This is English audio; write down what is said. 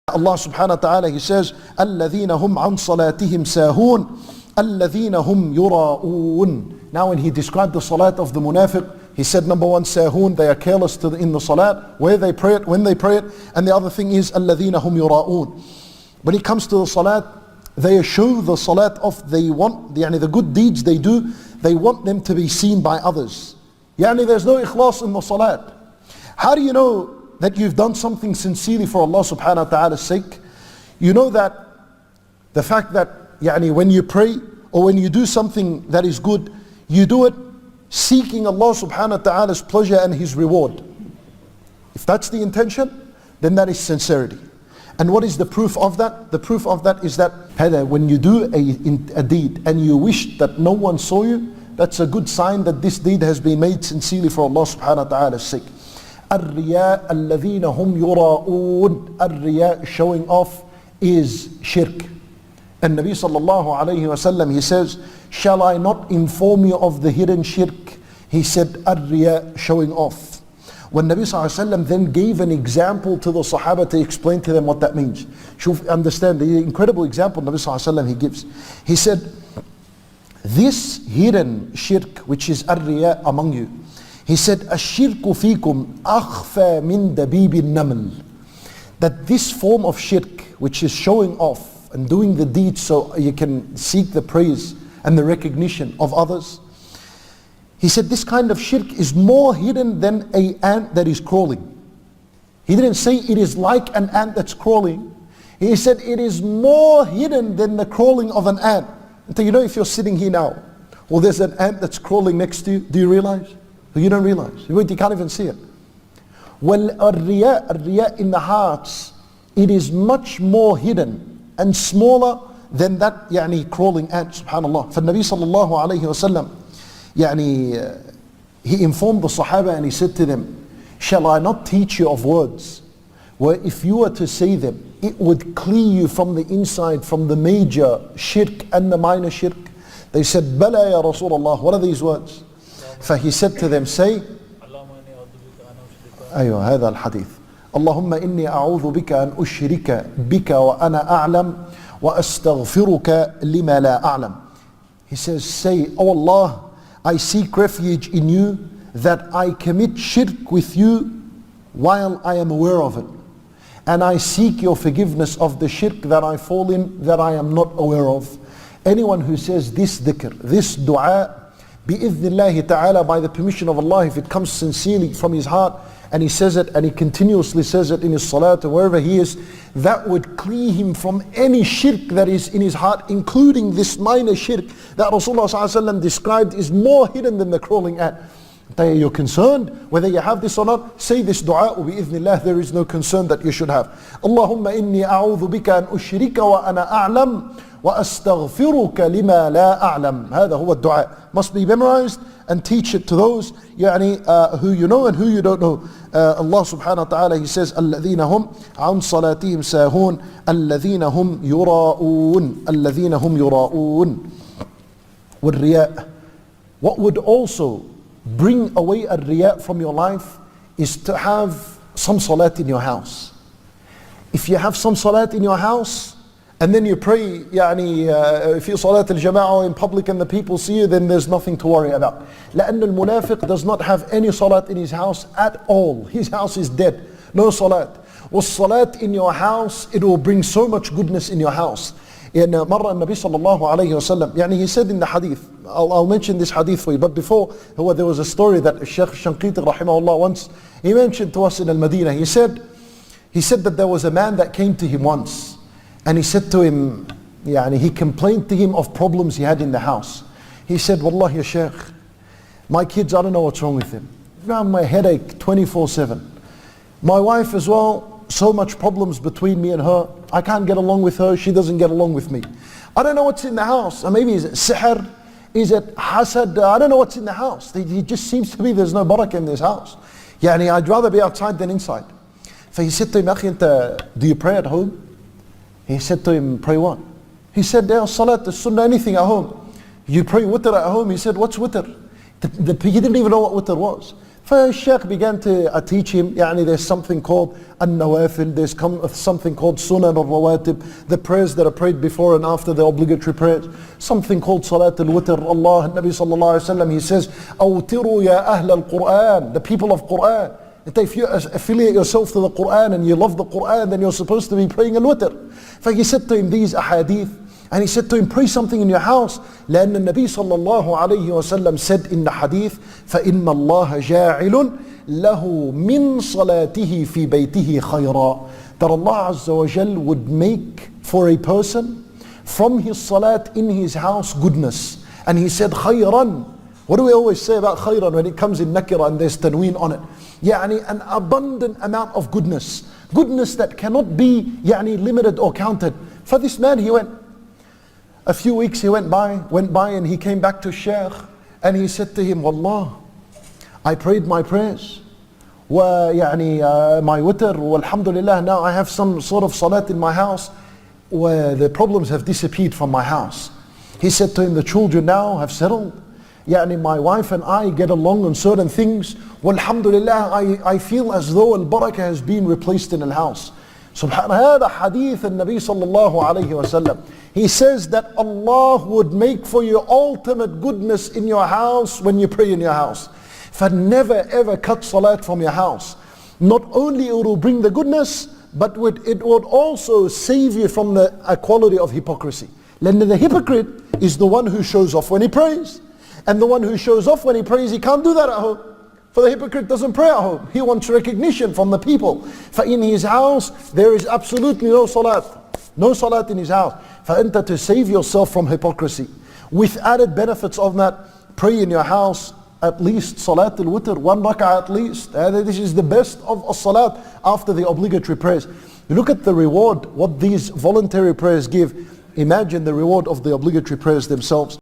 Allah subhanahu wa ta'ala, He says, الَّذِينَ هُمْ عَنْ صَلَاتِهِمْ سَاهُونَ الَّذِينَ هُمْ يُرَاءُونَ. Now when He described the salat of the munafiq, He said, number one, sahun, they are careless in the salat, where they pray it, when they pray it. And the other thing is, الَّذِينَ هُمْ يُرَاءُونَ. When it comes to the salat, they show the salat off. They want, the good deeds they do, they want them to be seen by others. There's no ikhlas in the salat. How do you know that you've done something sincerely for Allah subhanahu wa ta'ala's sake? You know that the fact that when you pray or when you do something that is good, you do it seeking Allah subhanahu wa ta'ala's pleasure and His reward. If that's the intention, then that is sincerity. And what is the proof of that? The proof of that is that when you do a deed and you wish that no one saw you, that's a good sign that this deed has been made sincerely for Allah subhanahu wa ta'ala's sake. الرياء الذين هم يراءون. الرياء, showing off, is shirk. And Nabi sallallahu alayhi wa sallam, he says, shall I not inform you of the hidden shirk? He said, الرياء, showing off. When Nabi sallallahu alayhi wa sallam then gave an example to the Sahaba to explain to them what that means. Understand the incredible example Nabi sallallahu alayhi wa sallam he gives. He said, this hidden shirk, which is الرياء among you, he said, الشرك فيكم أخفى من دبيب النمل. That this form of shirk, which is showing off and doing the deeds so you can seek the praise and the recognition of others, he said this kind of shirk is more hidden than an ant that is crawling. He didn't say it is like an ant that's crawling. He said it is more hidden than the crawling of an ant. And so if you're sitting here now, or there's an ant that's crawling next to you, do you realize? You don't realize. You can't even see it. Well, ar-riya in the hearts, it is much more hidden and smaller than that crawling ant, subhanallah. For Nabi sallallahu alayhi wa sallam, he informed the Sahaba and he said to them, shall I not teach you of words where if you were to say them, it would clear you from the inside, from the major shirk and the minor shirk? They said, Bala ya Rasulullah. What are these words? فhe said to them, say, أيوة هذا الحديث. اللهم إني أعوذ بك أن أشرك بك وأنا أعلم وأستغفرك لما لا أعلم. He says, say, oh Allah, I seek refuge in you that I commit shirk with you while I am aware of it. And I seek your forgiveness of the shirk that I fall in that I am not aware of. Anyone who says this dhikr, this dua, bi-idhnillahi ta'ala, by the permission of Allah, if it comes sincerely from his heart, and he says it and he continuously says it in his salat or wherever he is, that would clear him from any shirk that is in his heart, including this minor shirk that Rasulullah ﷺ described is more hidden than the crawling ant. You're concerned whether you have this or not, say this dua, bi-idhnillah, there is no concern that you should have. Allahumma inni a'udhu bika an ushrika wa ana a'lam wa astaghfiruka lima la a'lam. هذا هو الدعاء. Must be memorized and teach it to those who you know and who you don't know. Allah subhanahu wa ta'ala, He says, الَّذِينَ هُمْ عَنْ صَلَاتِهِمْ سَاهُونَ الَّذِينَ هُمْ يُرَاءُونَ الَّذِينَ هُمْ يُرَاءُونَ. وَالرِّيَاء, what would also bring away a riya from your life is to have some salat in your house. If you have some salat in your house and then you pray if you salat al-jama'ah in public and the people see you, then there's nothing to worry about. لأن المنافق does not have any salat in his house at all. His house is dead, no salat. Was salat in your house, it will bring so much goodness in your house. مرة النبي صلى الله عليه وسلم, he said in the hadith, I'll mention this hadith for you, but before, there was a story that Shaykh Shanqiti rahimahullah once, he mentioned to us in Al-Madinah. He said that there was a man that came to him once, and he said to him, he complained to him of problems he had in the house. He said, Wallahi ya Shaykh, my kids, I don't know what's wrong with them. My headache 24/7. My wife as well, so much problems between me and her. I can't get along with her, she doesn't get along with me. I don't know what's in the house. Maybe is it sihr? Is it hasad? I don't know what's in the house. It just seems to be there's no barakah in this house. I'd rather be outside than inside. So he said to him, Akhi, do you pray at home? He said to him, pray what? He said, salat, sunnah, anything at home. You pray witr at home? He said, what's witr? He didn't even know what witr was. فالشيخ began to teach him, there's something called an-nawafil, there's something called sunan al-rawatib, the prayers that are prayed before and after the obligatory prayers, something called salat al-witr. Allah, Nabi sallallahu alayhi wa sallam, he says, awtiru ya ahl al-Qur'an, the people of Qur'an. If you affiliate yourself to the Qur'an and you love the Qur'an, then you're supposed to be praying al-witr. He said to him these ahadith, and he said to him, pray something in your house. لأن النبي صلى الله عليه وسلم said in the hadith, فإن الله جاعل له من صلاته في بيته خيرا. That Allah Azza wa Jal would make for a person from his salat in his house goodness. And he said خيرا. What do we always say about khayran when it comes in nakira and there's tanween on it? An abundant amount of goodness. Goodness that cannot be limited or counted. For this man, he went. A few weeks he went by and he came back to Shaykh and he said to him, Wallah, I prayed my prayers. My witr, alhamdulillah, now I have some sort of salat in my house where the problems have disappeared from my house. He said to him, the children now have settled. My wife and I get along on certain things. Alhamdulillah, I feel as though al-barakah has been replaced in the house. Subhanallah, هذا حديث النبي صلى الله عليه وسلم. He says that Allah would make for you ultimate goodness in your house when you pray in your house. Never ever cut salat from your house. Not only it will bring the goodness, but it would also save you from the quality of hypocrisy. The hypocrite is the one who shows off when he prays. And the one who shows off when he prays, he can't do that at home. For the hypocrite doesn't pray at home. He wants recognition from the people. For in his house, there is absolutely no salat. No salat in his house. فأنت to save yourself from hypocrisy. With added benefits of that, pray in your house at least salat al-witr, 1 rak'ah at least. This is the best of a salat after the obligatory prayers. You look at the reward, what these voluntary prayers give. Imagine the reward of the obligatory prayers themselves.